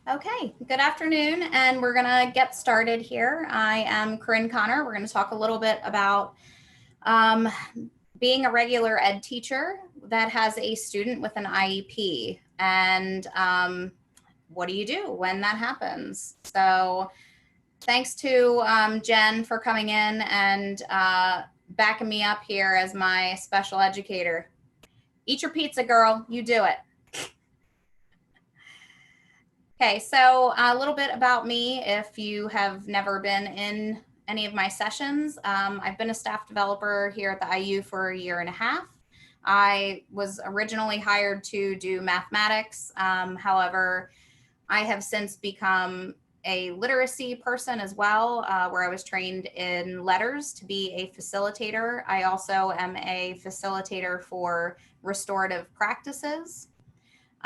Okay, good afternoon, and we're gonna get started here. I am Corinne Connor. We're gonna talk a little bit about being a regular ed teacher that has a student with an IEP, and what do you do when that happens? So thanks to Jen for coming in and backing me up here as my special educator. Eat your pizza, girl, you do it. Okay, so a little bit about me if you have never been in any of my sessions. I've been a staff developer here at the IU for a year and a half. I was originally hired to do mathematics. However, I have since become a literacy person as well, where I was trained in letters to be a facilitator. I also am a facilitator for restorative practices.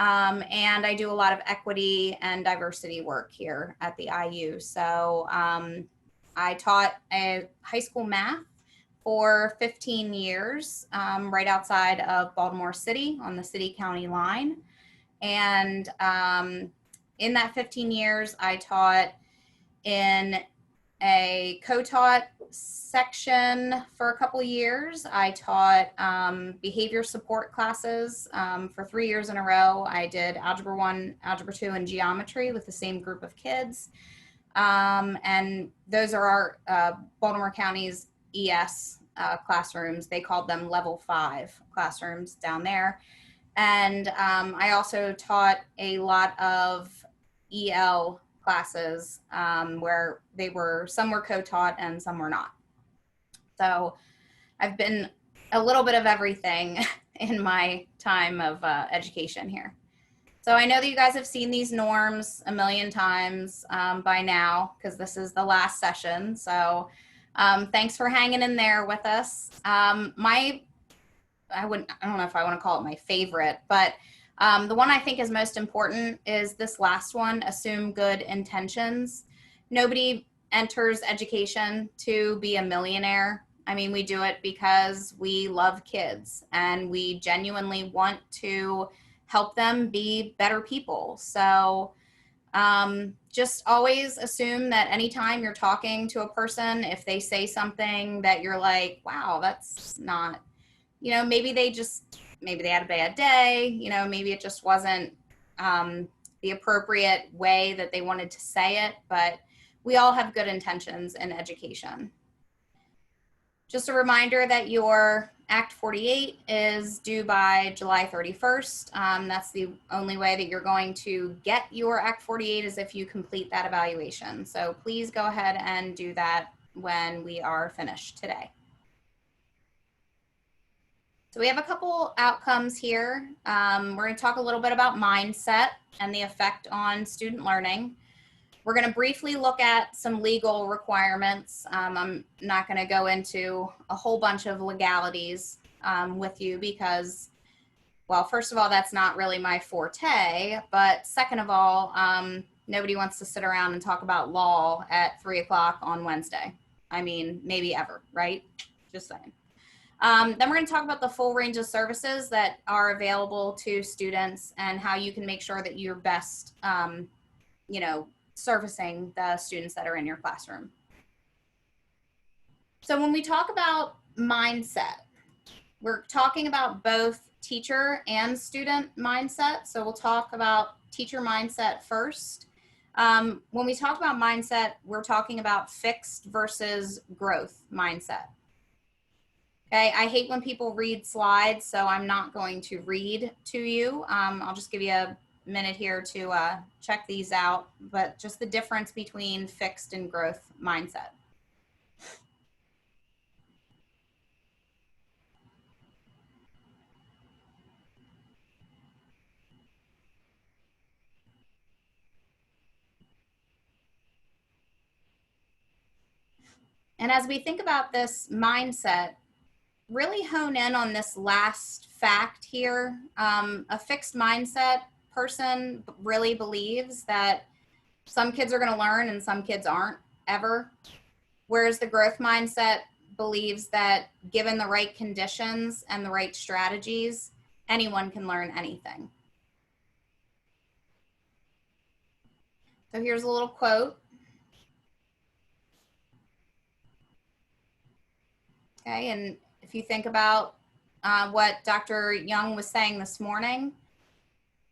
And I do a lot of equity and diversity work here at the IU. So I taught a high school math for 15 years right outside of Baltimore City on the city-county line. And in that 15 years, I taught in a co-taught section for a couple of years. I taught behavior support classes for 3 years in a row. I did Algebra 1, Algebra 2, and Geometry with the same group of kids. And those are our Baltimore County's ES classrooms. They called them level 5 classrooms down there. And I also taught a lot of EL classes where some were co-taught and some were not. So I've been a little bit of everything in my time of education here. So I know that you guys have seen these norms a million times by now because this is the last session. So thanks for hanging in there with us. I don't know if I want to call it my favorite, but the one I think is most important is this last one, assume good intentions. Nobody enters education to be a millionaire. I mean, we do it because we love kids and we genuinely want to help them be better people. So just always assume that anytime you're talking to a person, if they say something that you're like, wow, that's not, maybe they had a bad day, maybe it just wasn't the appropriate way that they wanted to say it, but we all have good intentions in education. Just a reminder that your Act 48 is due by July 31st. That's the only way that you're going to get your Act 48 is if you complete that evaluation. So please go ahead and do that when we are finished today. So we have a couple outcomes here. We're going to talk a little bit about mindset and the effect on student learning. We're going to briefly look at some legal requirements. I'm not going to go into a whole bunch of legalities with you because, well, first of all, that's not really my forte. But second of all, nobody wants to sit around and talk about law at 3 o'clock on Wednesday. I mean, maybe ever, right? Just saying. Then we're going to talk about the full range of services that are available to students and how you can make sure that you're best, servicing the students that are in your classroom. So when we talk about mindset, we're talking about both teacher and student mindset. So we'll talk about teacher mindset first. When we talk about mindset, we're talking about fixed versus growth mindset. Okay, I hate when people read slides, so I'm not going to read to you. I'll just give you a minute here to check these out, but just the difference between fixed and growth mindset. And as we think about this mindset, really hone in on this last fact here. A fixed mindset person really believes that some kids are going to learn and some kids aren't ever. Whereas the growth mindset believes that given the right conditions and the right strategies, anyone can learn anything. So here's a little quote. Okay, and if you think about what Dr. Young was saying this morning,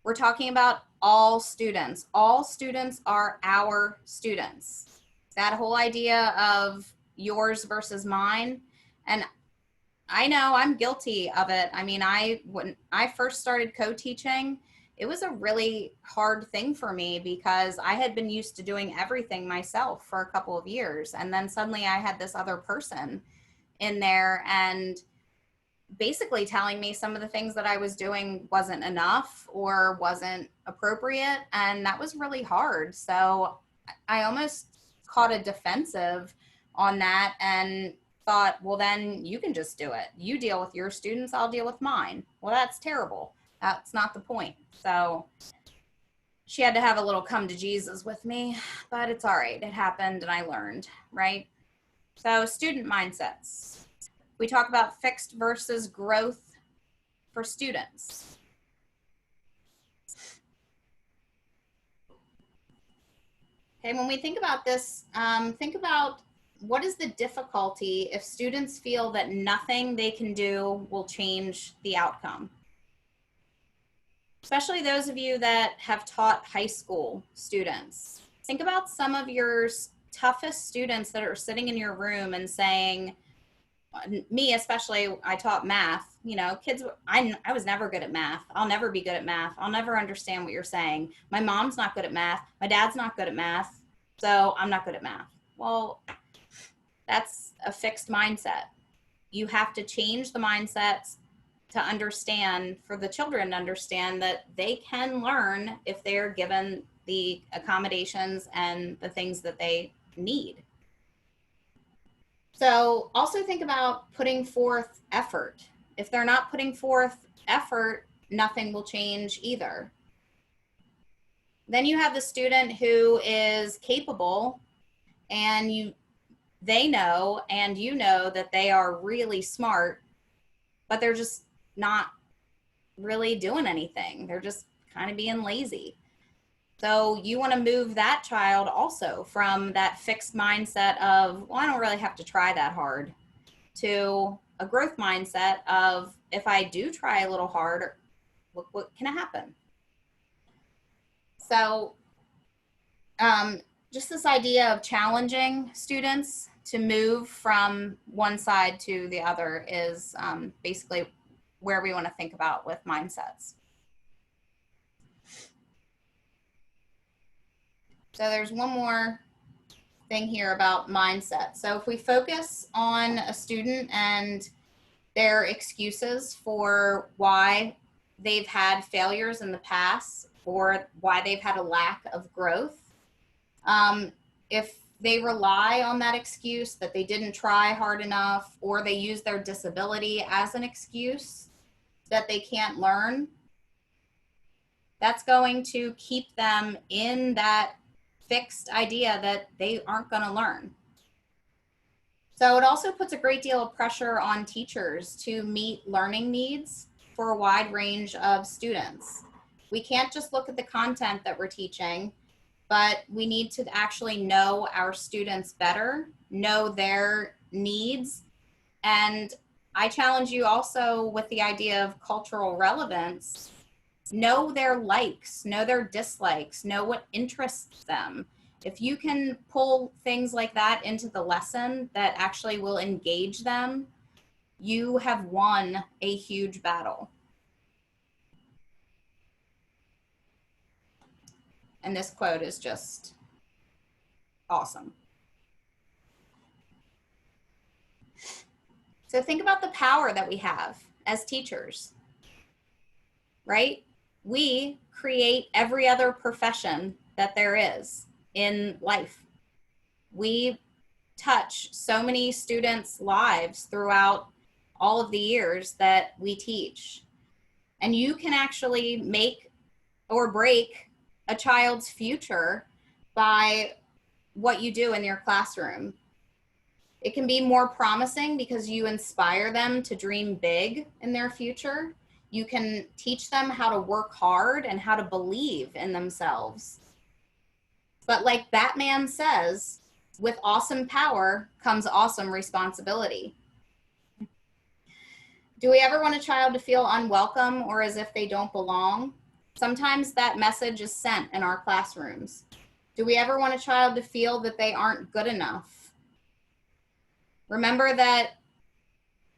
we're talking about all students. All students are our students. That whole idea of yours versus mine. And I know I'm guilty of it. I mean, when I first started co-teaching, it was a really hard thing for me because I had been used to doing everything myself for a couple of years. And then suddenly I had this other person in there and basically telling me some of the things that I was doing wasn't enough or wasn't appropriate. And that was really hard. So I almost caught a defensive on that and thought, well, then you can just do it. You deal with your students, I'll deal with mine. Well, that's terrible. That's not the point. So she had to have a little come to Jesus with me, but it's all right. It happened and I learned, right? So student mindsets. We talk about fixed versus growth for students. Okay, when we think about this, think about what is the difficulty if students feel that nothing they can do will change the outcome? Especially those of you that have taught high school students. Think about some of your toughest students that are sitting in your room and saying, me especially, I taught math, you know, kids, I was never good at math. I'll never be good at math. I'll never understand what you're saying. My mom's not good at math. My dad's not good at math. So I'm not good at math. Well, that's a fixed mindset. You have to change the mindsets to understand, for the children to understand that they can learn if they're given the accommodations and the things that they need. So also think about putting forth effort. If they're not putting forth effort, nothing will change either. Then you have the student who is capable and they know and you know that they are really smart, but they're just not really doing anything. They're just kind of being lazy. So you want to move that child also from that fixed mindset of, well, I don't really have to try that hard, to a growth mindset of, if I do try a little hard, what can happen? So just this idea of challenging students to move from one side to the other is basically where we want to think about with mindsets. So there's one more thing here about mindset. So if we focus on a student and their excuses for why they've had failures in the past or why they've had a lack of growth, if they rely on that excuse that they didn't try hard enough, or they use their disability as an excuse that they can't learn, that's going to keep them in that fixed idea that they aren't going to learn. So it also puts a great deal of pressure on teachers to meet learning needs for a wide range of students. We can't just look at the content that we're teaching, but we need to actually know our students better, know their needs. And I challenge you also with the idea of cultural relevance. Know their likes, know their dislikes, know what interests them. If you can pull things like that into the lesson that actually will engage them, you have won a huge battle. And this quote is just awesome. So think about the power that we have as teachers, right? We create every other profession that there is in life. We touch so many students' lives throughout all of the years that we teach. And you can actually make or break a child's future by what you do in your classroom. It can be more promising because you inspire them to dream big in their future. You can teach them how to work hard and how to believe in themselves. But like Batman says, with awesome power comes awesome responsibility. Do we ever want a child to feel unwelcome or as if they don't belong? Sometimes that message is sent in our classrooms. Do we ever want a child to feel that they aren't good enough? Remember that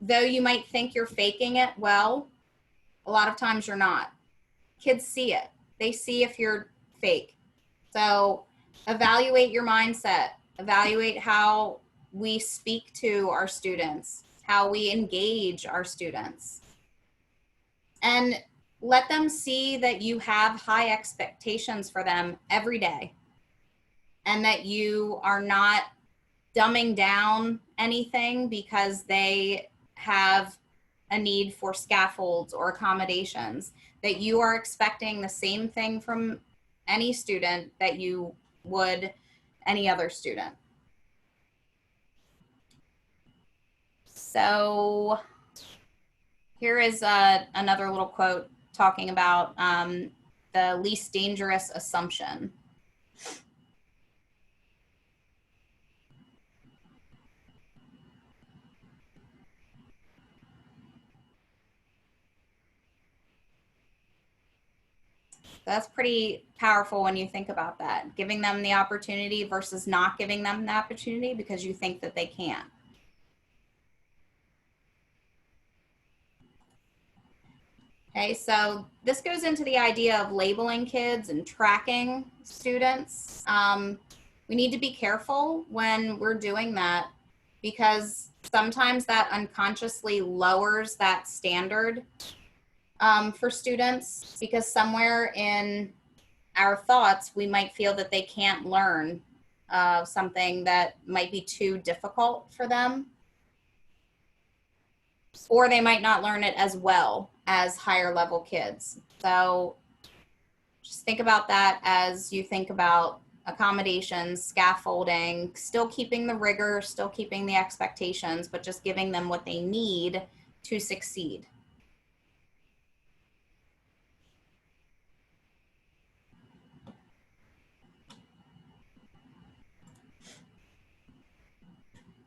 though you might think you're faking it, well, a lot of times you're not. Kids see it. They see if you're fake. So evaluate your mindset. Evaluate how we speak to our students, how we engage our students. And let them see that you have high expectations for them every day and that you are not dumbing down anything because they have a need for scaffolds or accommodations, that you are expecting the same thing from any student that you would any other student. So here is another little quote talking about the least dangerous assumption. That's pretty powerful when you think about that. Giving them the opportunity versus not giving them the opportunity because you think that they can't. Okay, so this goes into the idea of labeling kids and tracking students. We need to be careful when we're doing that because sometimes that unconsciously lowers that standard for students, because somewhere in our thoughts, we might feel that they can't learn something that might be too difficult for them, or they might not learn it as well as higher level kids. So just think about that as you think about accommodations, scaffolding, still keeping the rigor, still keeping the expectations, but just giving them what they need to succeed.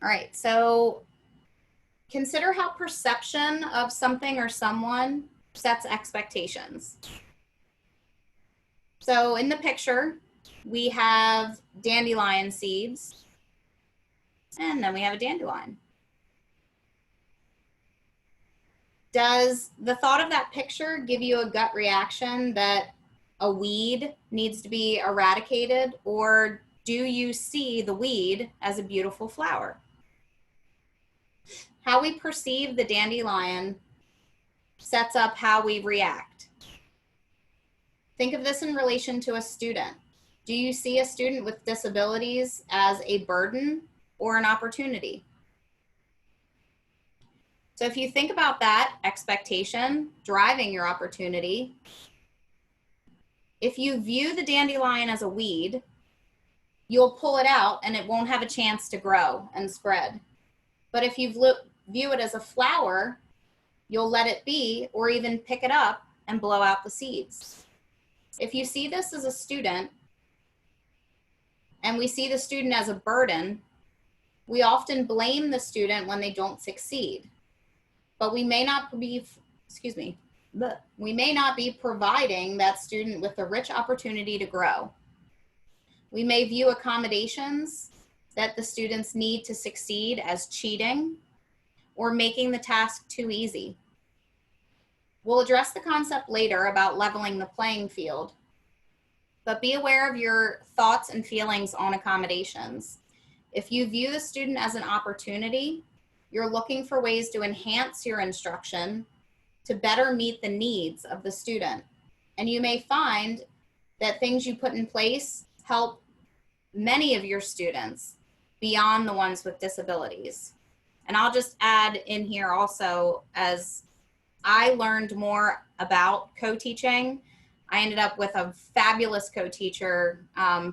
All right, so consider how perception of something or someone sets expectations. So in the picture, we have dandelion seeds, and then we have a dandelion. Does the thought of that picture give you a gut reaction that a weed needs to be eradicated, or do you see the weed as a beautiful flower? How we perceive the dandelion sets up how we react. Think of this in relation to a student. Do you see a student with disabilities as a burden or an opportunity? So if you think about that expectation driving your opportunity, if you view the dandelion as a weed, you'll pull it out and it won't have a chance to grow and spread. But if you view it as a flower, you'll let it be, or even pick it up and blow out the seeds. If you see this as a student, and we see the student as a burden, we often blame the student when they don't succeed. But we may not be, we may not be providing that student with a rich opportunity to grow. We may view accommodations that the students need to succeed as cheating or making the task too easy. We'll address the concept later about leveling the playing field, but be aware of your thoughts and feelings on accommodations. If you view the student as an opportunity, you're looking for ways to enhance your instruction to better meet the needs of the student. And you may find that things you put in place help many of your students beyond the ones with disabilities. And I'll just add in here also, as I learned more about co-teaching, I ended up with a fabulous co-teacher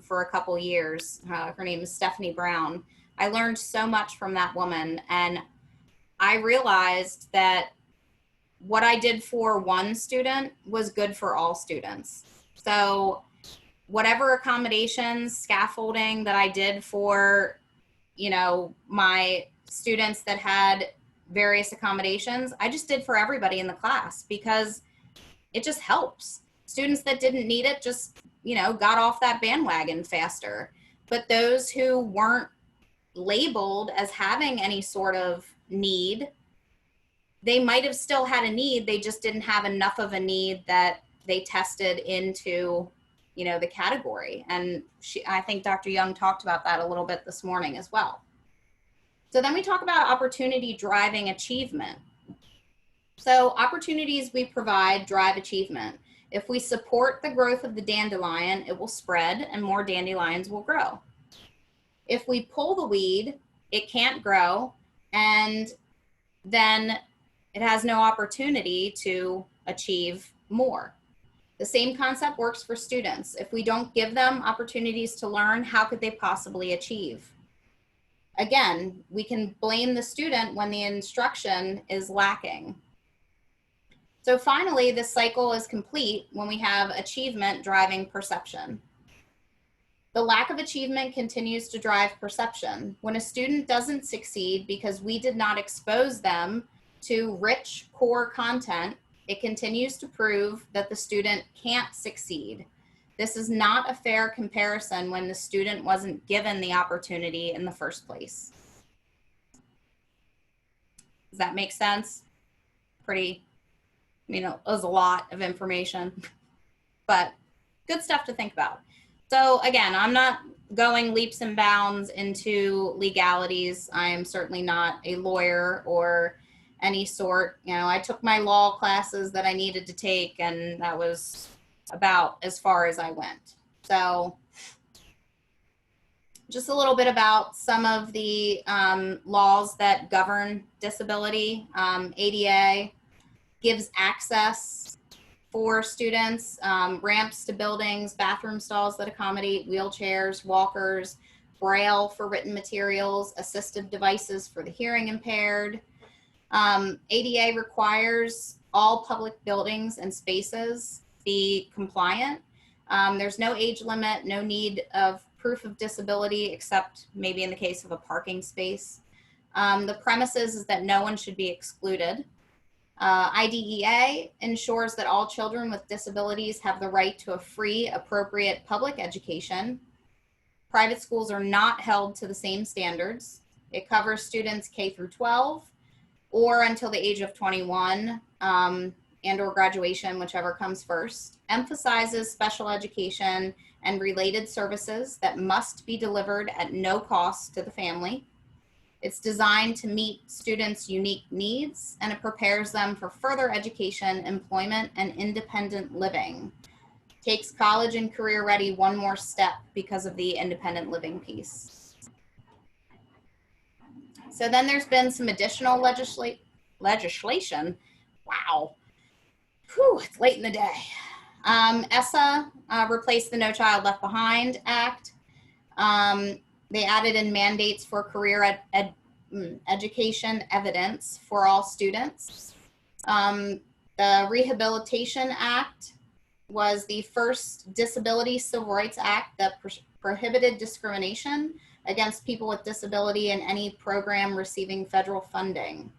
for a couple years. Her name is Stephanie Brown. I learned so much from that woman, and I realized that what I did for one student was good for all students. So whatever accommodations, scaffolding that I did for, my students that had various accommodations, I just did for everybody in the class because it just helps. Students that didn't need it just, got off that bandwagon faster. But those who weren't labeled as having any sort of need, they might have still had a need. They just didn't have enough of a need that they tested into, the category. And I think Dr. Young talked about that a little bit this morning as well. So then we talk about opportunity driving achievement. So opportunities we provide drive achievement. If we support the growth of the dandelion, it will spread and more dandelions will grow. If we pull the weed, it can't grow, and then it has no opportunity to achieve more. The same concept works for students. If we don't give them opportunities to learn, how could they possibly achieve? Again, we can blame the student when the instruction is lacking. So finally, this cycle is complete when we have achievement driving perception. The lack of achievement continues to drive perception. When a student doesn't succeed because we did not expose them to rich core content, it continues to prove that the student can't succeed. This is not a fair comparison when the student wasn't given the opportunity in the first place. Does that make sense? Pretty, it was a lot of information, but good stuff to think about. So again, I'm not going leaps and bounds into legalities. I am certainly not a lawyer or any sort. I took my law classes that I needed to take, and that was about as far as I went. So just a little bit about some of the laws that govern disability. ADA gives access for students, ramps to buildings, bathroom stalls that accommodate wheelchairs, walkers, braille for written materials, assistive devices for the hearing impaired. ADA requires all public buildings and spaces be compliant. There's no age limit, no need of proof of disability, except maybe in the case of a parking space. The premises is that no one should be excluded. IDEA ensures that all children with disabilities have the right to a free, appropriate public education. Private schools are not held to the same standards. It covers students K through 12 or until the age of 21 and or graduation, whichever comes first. Emphasizes special education and related services that must be delivered at no cost to the family. It's designed to meet students' unique needs, and it prepares them for further education, employment, and independent living. Takes college and career ready one more step because of the independent living piece. So then there's been some additional legislation. Wow. Whew, it's late in the day. ESSA replaced the No Child Left Behind Act. They added in mandates for career education evidence for all students. The Rehabilitation Act was the first disability civil rights act that prohibited discrimination against people with disability in any program receiving federal funding.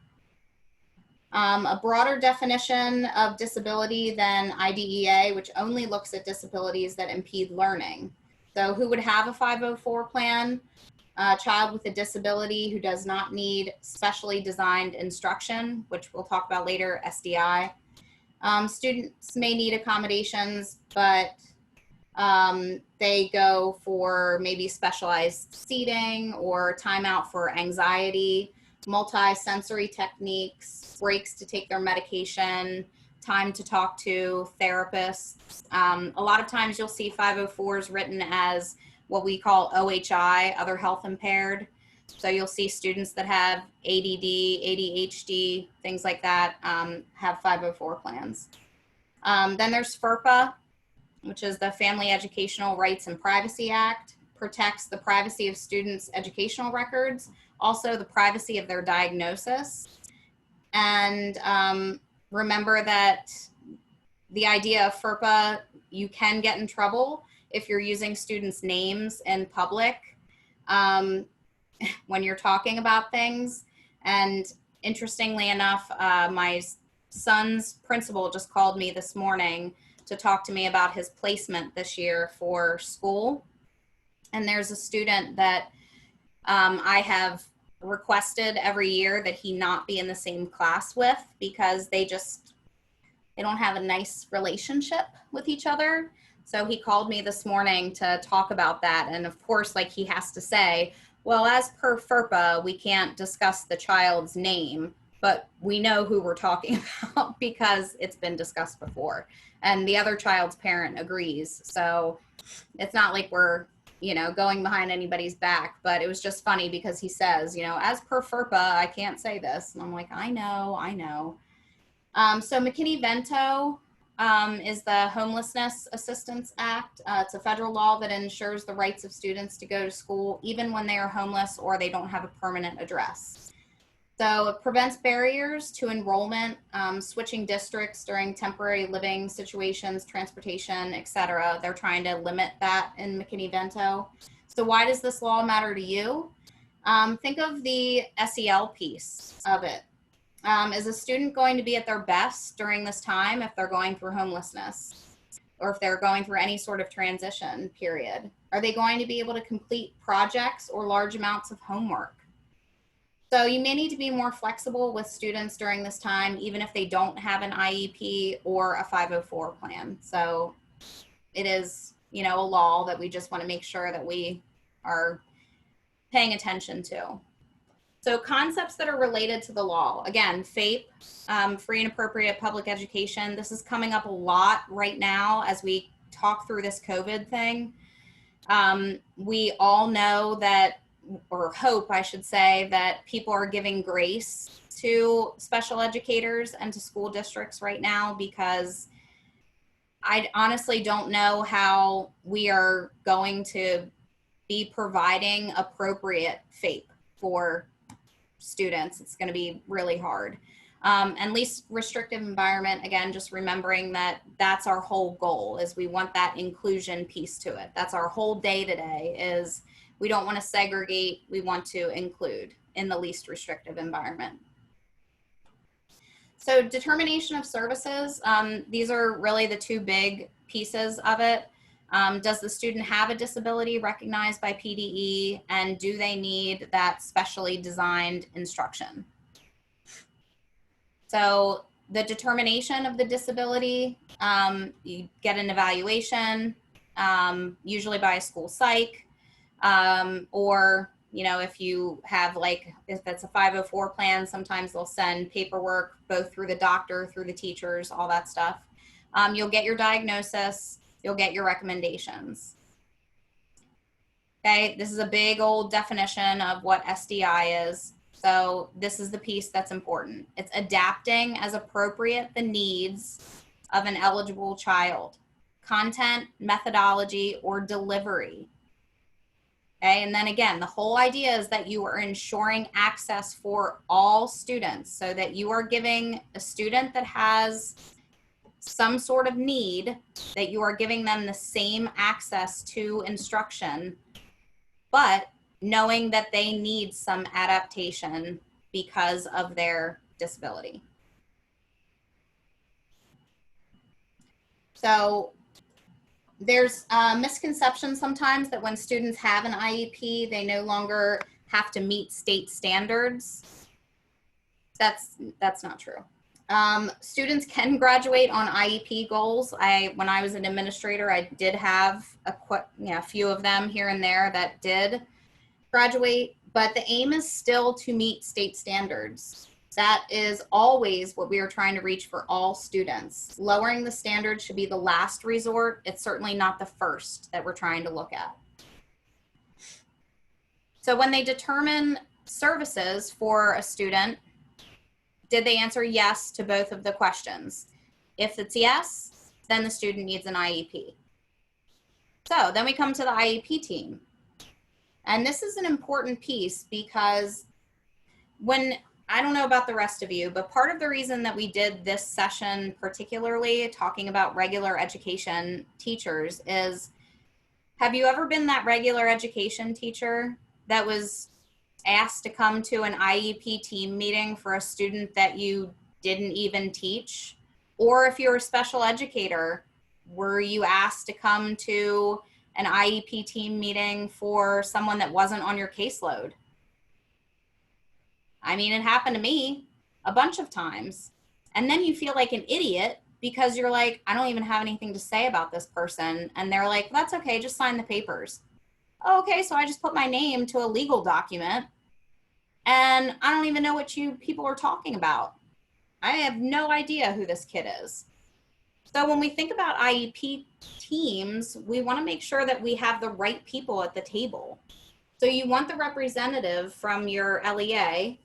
A broader definition of disability than IDEA, which only looks at disabilities that impede learning. So who would have a 504 plan? A child with a disability who does not need specially designed instruction, which we'll talk about later, SDI. Students may need accommodations, but they go for maybe specialized seating or timeout for anxiety, multi-sensory techniques, breaks to take their medication, time to talk to therapists. A lot of times you'll see 504s written as what we call OHI, other health impaired. So you'll see students that have ADD, ADHD, things like that, have 504 plans. Then there's FERPA, which is the Family Educational Rights and Privacy Act, protects the privacy of students' educational records, also the privacy of their diagnosis. And remember that the idea of FERPA, you can get in trouble if you're using students' names in public when you're talking about things. And interestingly enough, my son's principal just called me this morning to talk to me about his placement this year for school. And there's a student that I have requested every year that he not be in the same class with, because they don't have a nice relationship with each other. So he called me this morning to talk about that. And of course, like, he has to say, well, as per FERPA, we can't discuss the child's name, but we know who we're talking about because it's been discussed before. And the other child's parent agrees. So it's not like we're, going behind anybody's back, but it was just funny because he says, as per FERPA, I can't say this. And I'm like, I know. So McKinney-Vento is the Homelessness Assistance Act. It's a federal law that ensures the rights of students to go to school even when they are homeless or they don't have a permanent address. So it prevents barriers to enrollment, switching districts during temporary living situations, transportation, etc. They're trying to limit that in McKinney-Vento. So why does this law matter to you? Think of the SEL piece of it. Is a student going to be at their best during this time if they're going through homelessness or if they're going through any sort of transition period? Are they going to be able to complete projects or large amounts of homework? So you may need to be more flexible with students during this time, even if they don't have an IEP or a 504 plan. So it is, a law that we just want to make sure that we are paying attention to. So concepts that are related to the law, again, FAPE, free and appropriate public education. This is coming up a lot right now as we talk through this COVID thing. We all know that, or hope, I should say, that people are giving grace to special educators and to school districts right now, because I honestly don't know how we are going to be providing appropriate FAPE for students. It's going to be really hard. And least restrictive environment, again, just remembering that that's our whole goal, is we want that inclusion piece to it. That's our whole day today, is we don't want to segregate, we want to include in the least restrictive environment. So determination of services, these are really the two big pieces of it. Does the student have a disability recognized by PDE, and do they need that specially designed instruction? So the determination of the disability, you get an evaluation, usually by a school psych, or, if you have, like, if it's a 504 plan, sometimes they'll send paperwork both through the doctor, through the teachers, all that stuff. You'll get your diagnosis, you'll get your recommendations. Okay, this is a big old definition of what SDI is. So this is the piece that's important. It's adapting as appropriate the needs of an eligible child. Content, methodology, or delivery. Okay, and then again, the whole idea is that you are ensuring access for all students, so that you are giving a student that has some sort of need, that you are giving them the same access to instruction, but knowing that they need some adaptation because of their disability. So there's a misconception sometimes that when students have an IEP, they no longer have to meet state standards. That's not true. Students can graduate on IEP goals. When I was an administrator, I did have a few of them here and there that did graduate, but the aim is still to meet state standards. That is always what we are trying to reach for all students. Lowering the standards should be the last resort. It's certainly not the first that we're trying to look at. So when they determine services for a student, did they answer yes to both of the questions? If it's yes, then the student needs an IEP. So then we come to the IEP team. And this is an important piece, because I don't know about the rest of you, but part of the reason that we did this session, particularly talking about regular education teachers, is Have you ever been that regular education teacher that was asked to come to an IEP team meeting for a student that you didn't even teach? Or if you're a special educator, were you asked to come to an IEP team meeting for someone that wasn't on your caseload? I mean, it happened to me a bunch of times. And then you feel like an idiot because you're like, I don't even have anything to say about this person. And they're like, that's okay, just sign the papers. Okay, so I just put my name to a legal document and I don't even know what you people are talking about. I have no idea who this kid is. So when we think about IEP teams, we want to make sure that we have the right people at the table. So you want the representative from your LEA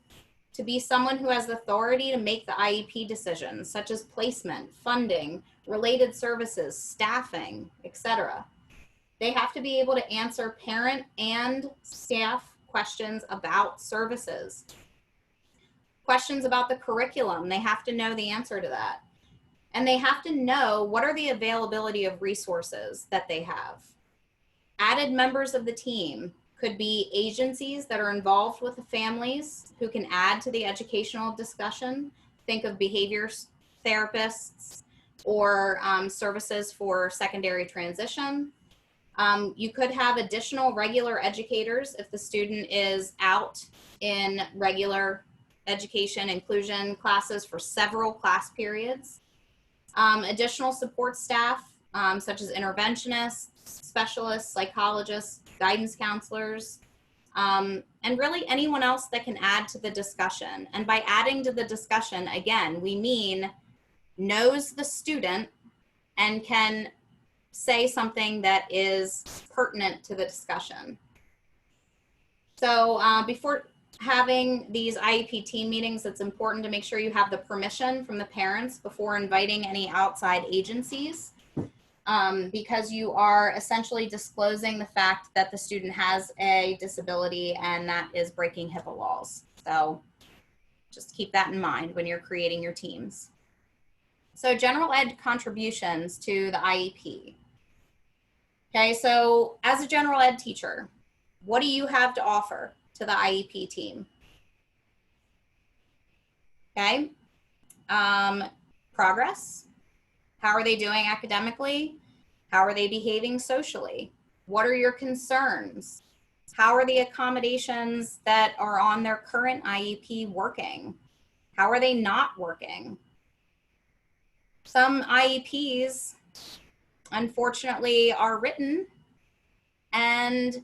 to be someone who has the authority to make the IEP decisions, such as placement, funding, related services, staffing, etc. They have to be able to answer parent and staff questions about services. Questions about the curriculum, they have to know the answer to that. And they have to know what are the availability of resources that they have. Added members of the team could be agencies that are involved with the families who can add to the educational discussion. Think of behavior therapists or services for secondary transition. You could have additional regular educators if the student is out in regular education inclusion classes for several class periods. Additional support staff, such as interventionists, specialists, psychologists, guidance counselors, and really anyone else that can add to the discussion. And by adding to the discussion, again, we mean knows the student and can say something that is pertinent to the discussion. So before having these IEP team meetings, it's important to make sure you have the permission from the parents before inviting any outside agencies, because you are essentially disclosing the fact that the student has a disability and that is breaking HIPAA laws. So just keep that in mind when you're creating your teams. So general ed contributions to the IEP. Okay, so as a general ed teacher, what do you have to offer to the IEP team? Okay, progress. How are they doing academically? How are they behaving socially? What are your concerns? How are the accommodations that are on their current IEP working? How are they not working? Some IEPs, unfortunately, are written and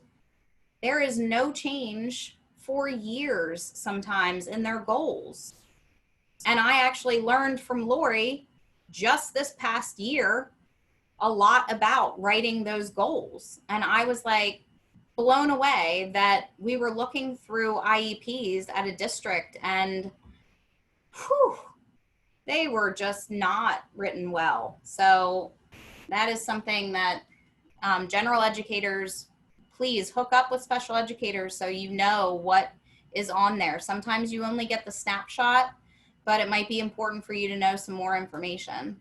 there is no change for years sometimes in their goals. And I actually learned from Lori just this past year a lot about writing those goals. And I was like blown away that we were looking through IEPs at a district and whew, they were just not written well. So that is something that general educators, please hook up with special educators so you know what is on there. Sometimes you only get the snapshot, but it might be important for you to know some more information.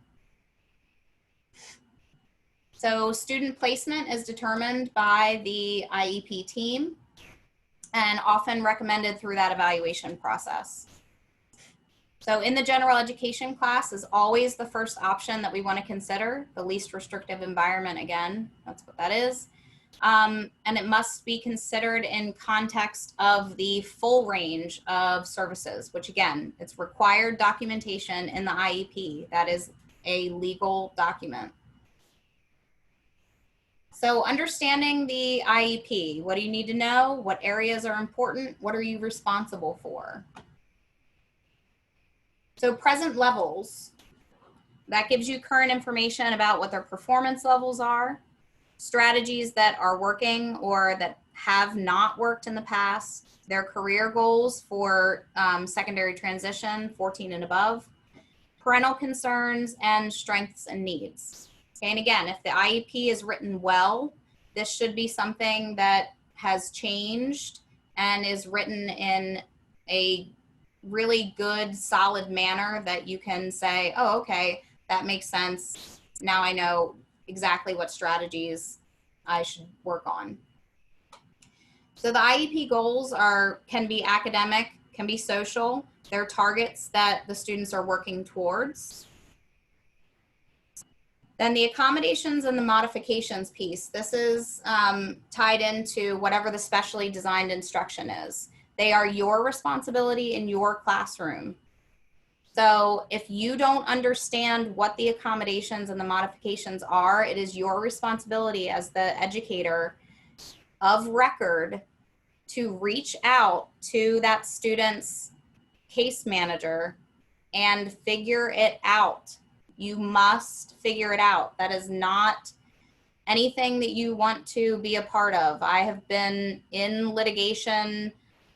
So student placement is determined by the IEP team and often recommended through that evaluation process. So in the general education class is always the first option that we want to consider, the least restrictive environment. Again, that's what that is. And it must be considered in context of the full range of services, which again, it's required documentation in the IEP. That is a legal document. So understanding the IEP, what do you need to know? What areas are important? What are you responsible for? So present levels, that gives you current information about what their performance levels are, strategies that are working or that have not worked in the past, their career goals for secondary transition, 14 and above, parental concerns, and strengths and needs. Okay, and again, if the IEP is written well, this should be something that has changed and is written in a really good, solid manner that you can say, oh, okay, that makes sense. Now I know exactly what strategies I should work on. So the IEP goals can be academic, can be social. They're targets that the students are working towards. Then the accommodations and the modifications piece. This is tied into whatever the specially designed instruction is. They are your responsibility in your classroom. So if you don't understand what the accommodations and the modifications are, it is your responsibility as the educator of record to reach out to that student's case manager and figure it out. You must figure it out. That is not anything that you want to be a part of. I have been in litigation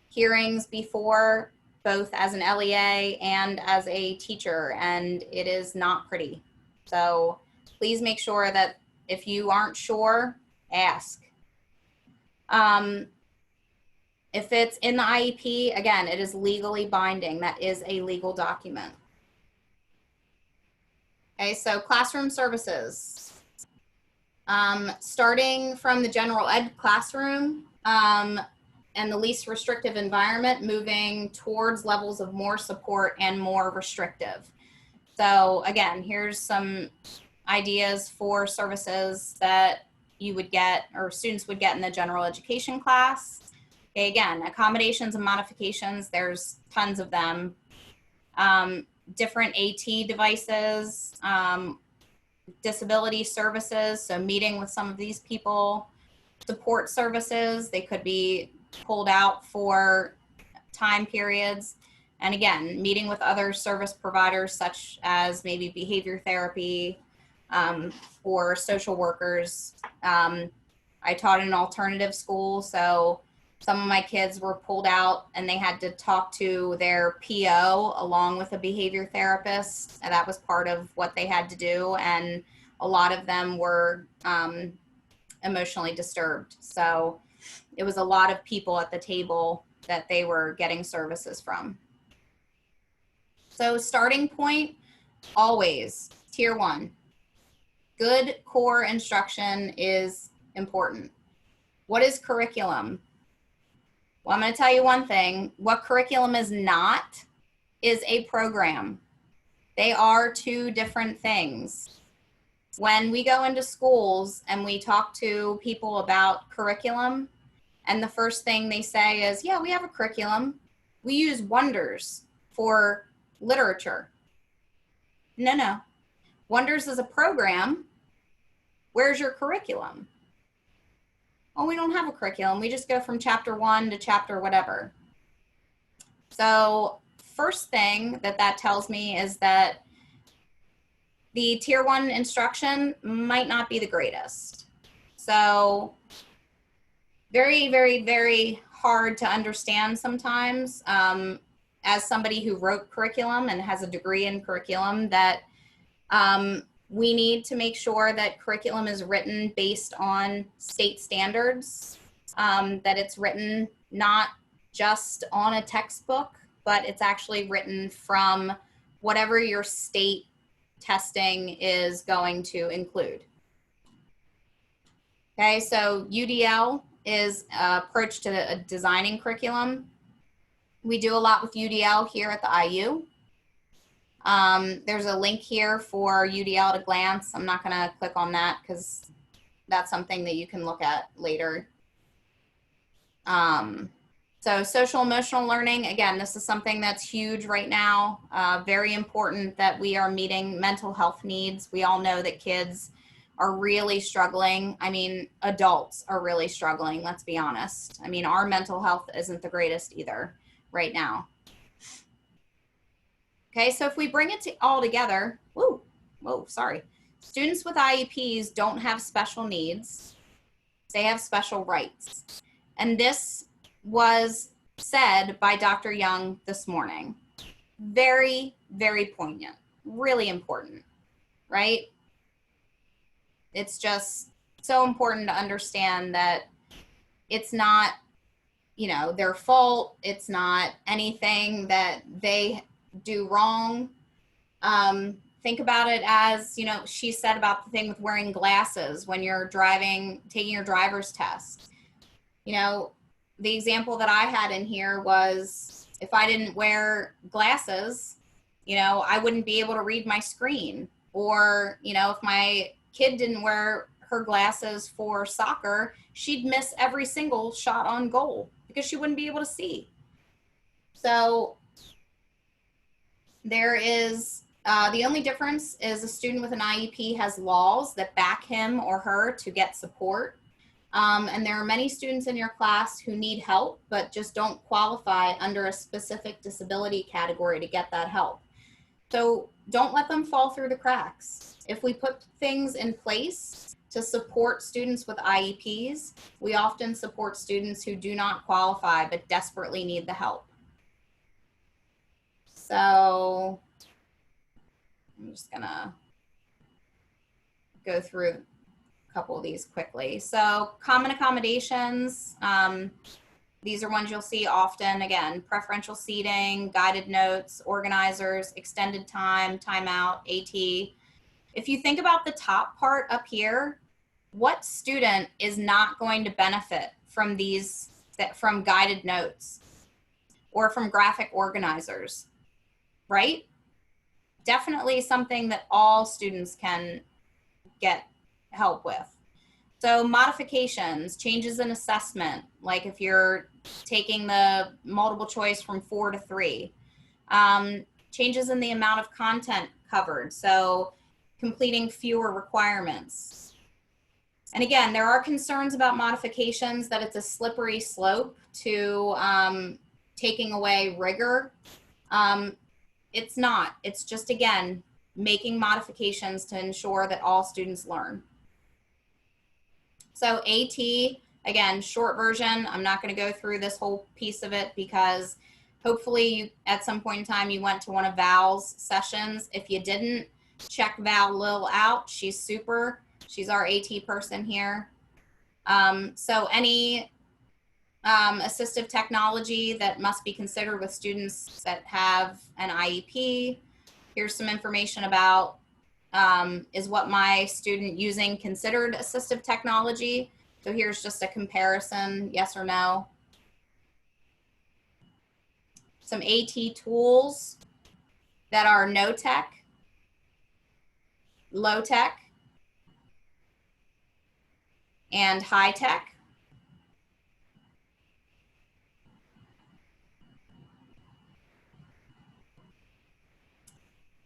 hearings before, both as an LEA and as a teacher, and it is not pretty. So please make sure that if you aren't sure, ask. If it's in the IEP, again, it is legally binding. That is a legal document. Okay, so classroom services. Starting from the general ed classroom and the least restrictive environment, moving towards levels of more support and more restrictive. So again, here's some ideas for services that you would get or students would get in the general education class. Okay, again, accommodations and modifications, there's tons of them. Different AT devices, disability services, so meeting with some of these people, support services, they could be pulled out for time periods. And again, meeting with other service providers such as maybe behavior therapy or social workers. I taught in an alternative school, so some of my kids were pulled out and they had to talk to their PO along with a behavior therapist. And that was part of what they had to do. And a lot of them were emotionally disturbed. So it was a lot of people at the table that they were getting services from. So starting point, always tier 1. Good core instruction is important. What is curriculum? Well, I'm going to tell you one thing. What curriculum is not is a program. They are two different things. When we go into schools and we talk to people about curriculum, and the first thing they say is, yeah, we have a curriculum. We use Wonders for literature. No. Wonders is a program. Where's your curriculum? Oh, we don't have a curriculum. We just go from chapter 1 to chapter whatever. So first thing that tells me is that the tier 1 instruction might not be the greatest. So very, very, very hard to understand sometimes. As somebody who wrote curriculum and has a degree in curriculum, that we need to make sure that curriculum is written based on state standards, that it's written not just on a textbook, but it's actually written from whatever your state testing is going to include. Okay, so UDL is an approach to designing curriculum. We do a lot with UDL here at the IU. There's a link here for UDL at a glance. I'm not going to click on that because that's something that you can look at later. So social emotional learning, again, this is something that's huge right now. Very important that we are meeting mental health needs. We all know that kids are really struggling. I mean, adults are really struggling, let's be honest. I mean, our mental health isn't the greatest either right now. Okay, so if we bring it all together, sorry. Students with IEPs don't have special needs. They have special rights. And this was said by Dr. Young this morning. Very, very poignant, really important, right? It's just so important to understand that it's not, their fault. It's not anything that they do wrong. think about it as, you know, she said about the thing with wearing glasses when you're driving, taking your driver's test. You know, the example that I had in here was if I didn't wear glasses, you know, I wouldn't be able to read my screen. Or, you know, if my kid didn't wear her glasses for soccer, she'd miss every single shot on goal because she wouldn't be able to see. So there is, the only difference is a student with an IEP has laws that back him or her to get support. And there are many students in your class who need help, but just don't qualify under a specific disability category to get that help. So don't let them fall through the cracks. If we put things in place to support students with IEPs, we often support students who do not qualify but desperately need the help. So I'm just gonna go through a couple of these quickly. So common accommodations, these are ones you'll see often. Again, preferential seating, guided notes, organizers, extended time, timeout, AT. If you think about the top part up here, what student is not going to benefit from these, from guided notes or from graphic organizers, right? Definitely something that all students can get help with. So modifications, changes in assessment, like if you're taking the multiple choice from 4 to 3. Changes in the amount of content covered, so completing fewer requirements. And again, there are concerns about modifications that it's a slippery slope to taking away rigor. It's not. It's just, again, making modifications to ensure that all students learn. So AT, again, short version. I'm not going to go through this whole piece of it because hopefully you, at some point in time you went to one of Val's sessions. If you didn't, check Val Lil out. She's super. She's our AT person here. So any assistive technology that must be considered with students that have an IEP. Here's some information about is what my student using considered assistive technology? So here's just a comparison, yes or no. Some AT tools that are no tech, low tech, and high tech.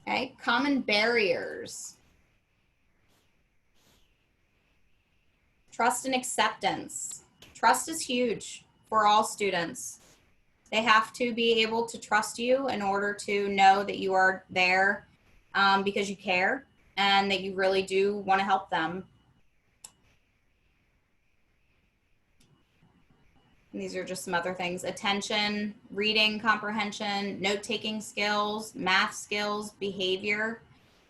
Okay, common barriers. Trust and acceptance. Trust is huge for all students. They have to be able to trust you in order to know that you are there because you care and that you really do want to help them. And these are just some other things. Attention, reading comprehension, note-taking skills, math skills, behavior.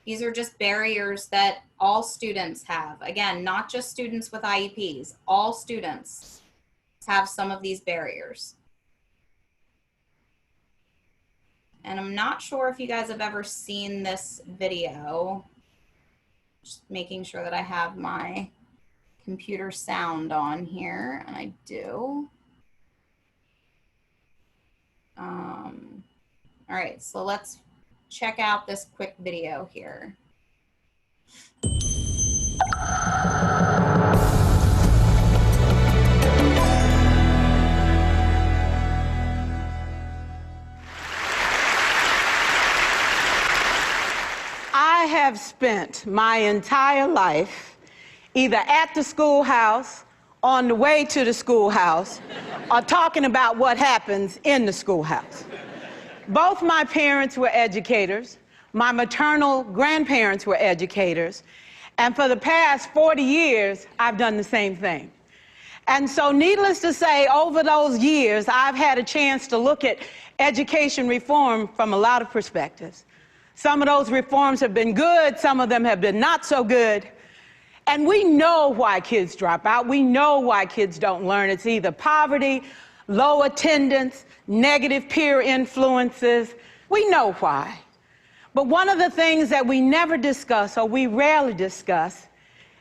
These are just barriers that all students have. Again, not just students with IEPs. All students have some of these barriers. And I'm not sure if you guys have ever seen this video. Just making sure that I have my computer sound on here, and I do. All right, so let's check out this quick video here. I have spent my entire life either at the schoolhouse, on the way to the schoolhouse, or talking about what happens in the schoolhouse. Both my parents were educators. My maternal grandparents were educators. And for the past 40 years, I've done the same thing. And so needless to say, over those years, I've had a chance to look at education reform from a lot of perspectives. Some of those reforms have been good, some of them have been not so good. And we know why kids drop out. We know why kids don't learn. It's either poverty, low attendance, negative peer influences. We know why. But one of the things that we never discuss, or we rarely discuss,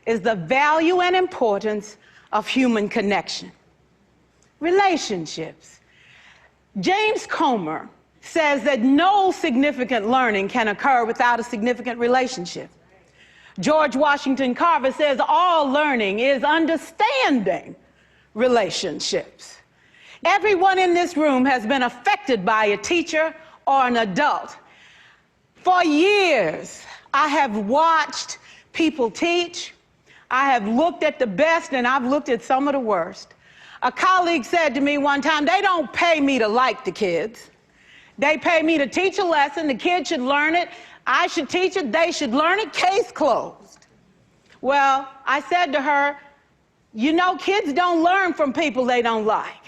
is the value and importance of human connection. Relationships. James Comer says that no significant learning can occur without a significant relationship. George Washington Carver says all learning is understanding relationships. Everyone in this room has been affected by a teacher or an adult. For years, I have watched people teach. I have looked at the best and I've looked at some of the worst. A colleague said to me one time, they don't pay me to like the kids. They pay me to teach a lesson. The kids should learn it. I should teach it. They should learn it. Case closed. Well, I said to her, you know, kids don't learn from people they don't like.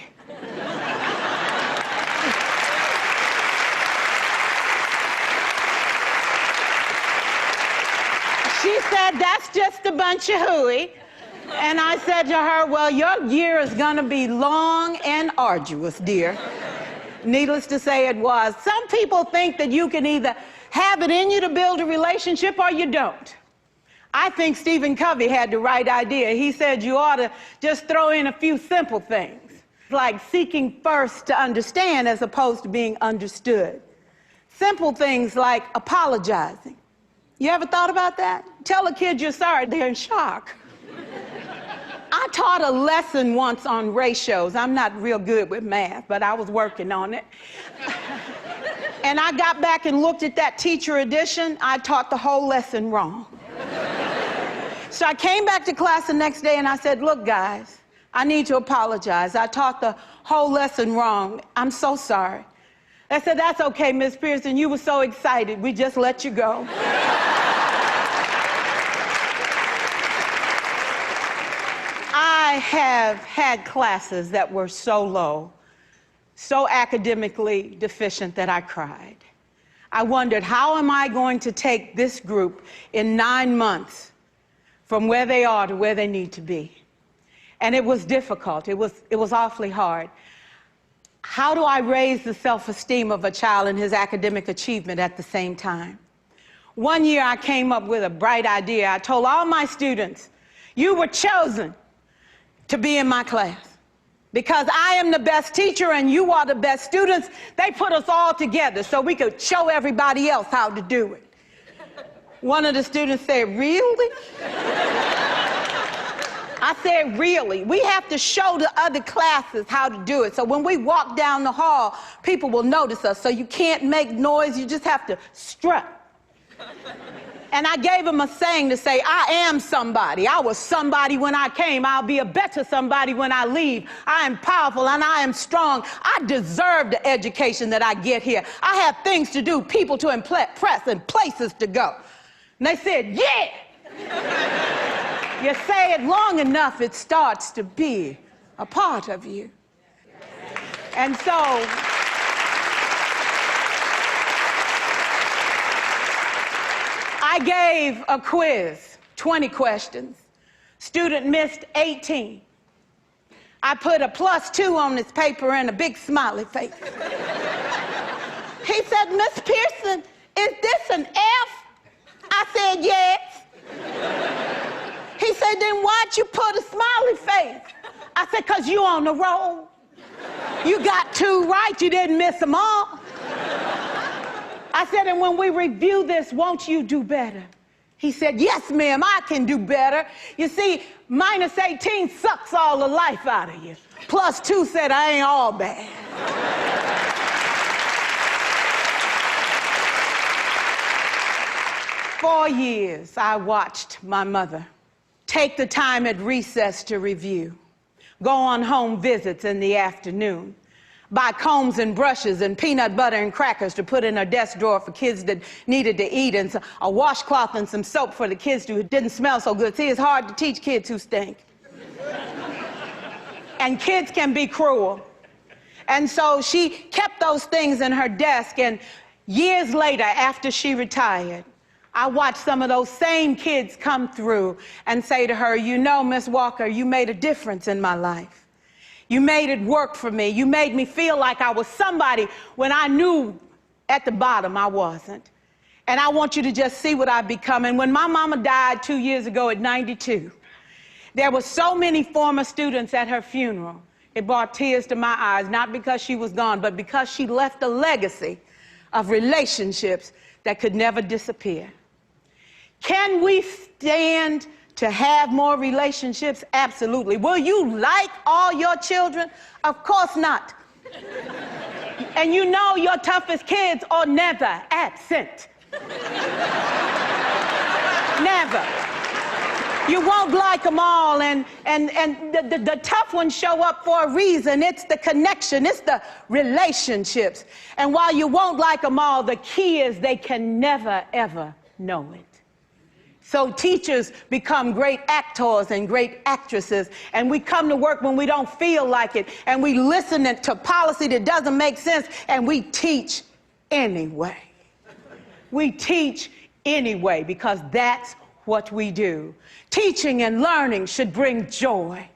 She said, that's just a bunch of hooey. And I said to her, well, your year is going to be long and arduous, dear. Needless to say, it was. Some people think that you can either have it in you to build a relationship or you don't. I think Stephen Covey had the right idea. He said you ought to just throw in a few simple things, like seeking first to understand as opposed to being understood. Simple things like apologizing. You ever thought about that? Tell a kid you're sorry, they're in shock. I taught a lesson once on ratios. I'm not real good with math, but I was working on it. And I got back and looked at that teacher edition. I taught the whole lesson wrong. So I came back to class the next day and I said, look, guys, I need to apologize. I taught the whole lesson wrong. I'm so sorry. I said, that's okay, Miss Pearson. You were so excited. We just let you go. I have had classes that were so low, so academically deficient that I cried. I wondered, how am I going to take this group in 9 months from where they are to where they need to be? And it was difficult. It was awfully hard. How do I raise the self-esteem of a child and his academic achievement at the same time? One year I came up with a bright idea. I told all my students, you were chosen to be in my class. Because I am the best teacher and you are the best students, they put us all together so we could show everybody else how to do it. One of the students said, really? I said, really? We have to show the other classes how to do it. So when we walk down the hall, people will notice us. So you can't make noise, you just have to strut. And I gave him a saying to say, I am somebody. I was somebody when I came. I'll be a better somebody when I leave. I am powerful and I am strong. I deserve the education that I get here. I have things to do, people to impress, and places to go. And they said, yeah. You say it long enough, it starts to be a part of you. And so, I gave a quiz, 20 questions. Student missed 18. I put a +2 on this paper and a big smiley face. He said, Miss Pearson, is this an F? I said, yes. He said, then why'd you put a smiley face? I said, because you on the roll. You got 2 right, you didn't miss them all. I said, and when we review this, won't you do better? He said, yes, ma'am, I can do better. You see, -18 sucks all the life out of you. +2 said, I ain't all bad. For years, I watched my mother take the time at recess to review, go on home visits in the afternoon, buy combs and brushes and peanut butter and crackers to put in her desk drawer for kids that needed to eat, and a washcloth and some soap for the kids who didn't smell so good. See, it's hard to teach kids who stink. And kids can be cruel. And so she kept those things in her desk, and years later, after she retired, I watched some of those same kids come through and say to her, you know, Miss Walker, you made a difference in my life. You made it work for me. You made me feel like I was somebody when I knew at the bottom I wasn't. And I want you to just see what I've become. And when my mama died 2 years ago at 92, there were so many former students at her funeral. It brought tears to my eyes, not because she was gone, but because she left a legacy of relationships that could never disappear. Can we stand to have more relationships? Absolutely. Will you like all your children? Of course not. And you know your toughest kids are never absent. Never. You won't like them all, and the tough ones show up for a reason. It's the connection, it's the relationships. And while you won't like them all, the key is they can never, ever know it. So teachers become great actors and great actresses, and we come to work when we don't feel like it, and we listen to policy that doesn't make sense, and we teach anyway. We teach anyway because that's what we do. Teaching and learning should bring joy.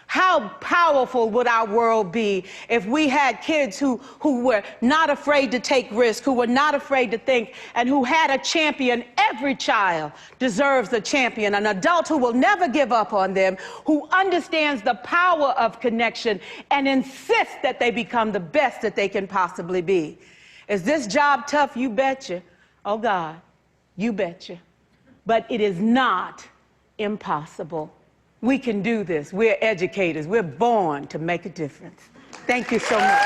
How powerful would our world be if we had kids who were not afraid to take risks, who were not afraid to think, and who had a champion? Every child deserves a champion, an adult who will never give up on them, who understands the power of connection and insists that they become the best that they can possibly be. Is this job tough? You betcha. Oh God, you betcha. But it is not impossible. We can do this. We're educators. We're born to make a difference. Thank you so much.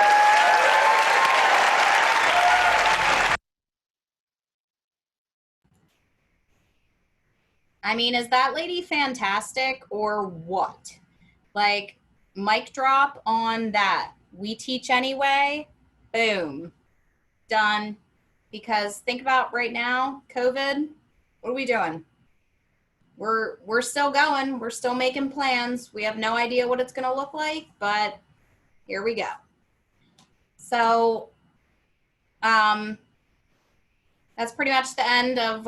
I mean, is that lady fantastic or what? Like, mic drop on that. We teach anyway. Boom. Done. Because think about right now, COVID, what are we doing? We're still going. We're still making plans. We have no idea what it's going to look like, but here we go. So that's pretty much the end of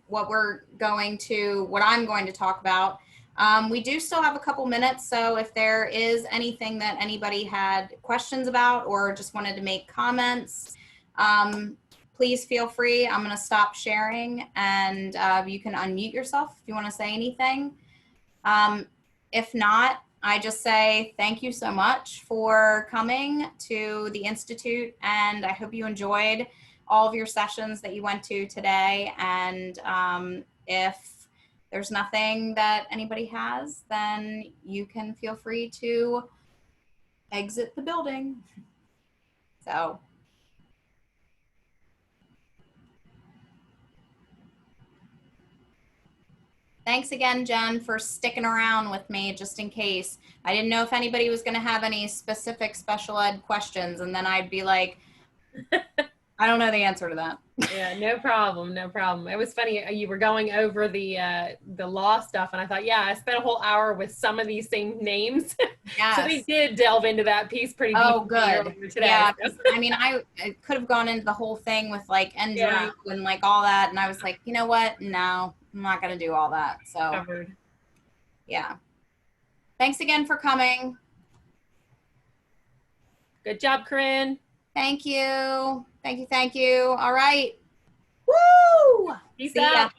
what I'm going to talk about. We do still have a couple minutes, so if there is anything that anybody had questions about or just wanted to make comments, please feel free. I'm going to stop sharing, and you can unmute yourself if you want to say anything. If not, I just say thank you so much for coming to the Institute, and I hope you enjoyed all of your sessions that you went to today. And if there's nothing that anybody has, then you can feel free to exit the building. So. Thanks again, Jen, for sticking around with me just in case. I didn't know if anybody was going to have any specific special ed questions, and then I'd be like, I don't know the answer to that. Yeah, no problem, no problem. It was funny, you were going over the law stuff, and I thought, yeah, I spent a whole hour with some of these same names. Yes. So they did delve into that piece pretty deep. Oh, good. Today, yeah, so. I mean, I could have gone into the whole thing with like Andrew and like all that, and I was like, you know what? No, I'm not going to do all that. So, covered. Yeah. Thanks again for coming. Good job, Corinne. Thank you. Thank you. Thank you. All right. Woo! Peace See out. ya.